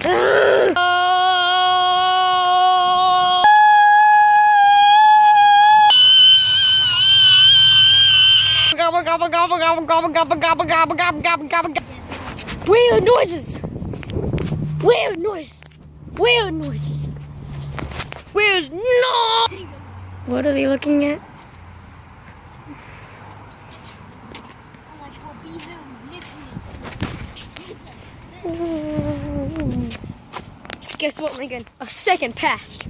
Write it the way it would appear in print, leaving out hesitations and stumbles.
Gobble, gobble, gobble, gobble, gobble, gobble, gobble, gobble, gobble, gobble, gobble. Weird noises. Weird noises. Weird noises. Weird no. What are they looking at? Guess what, Lincoln? A second passed.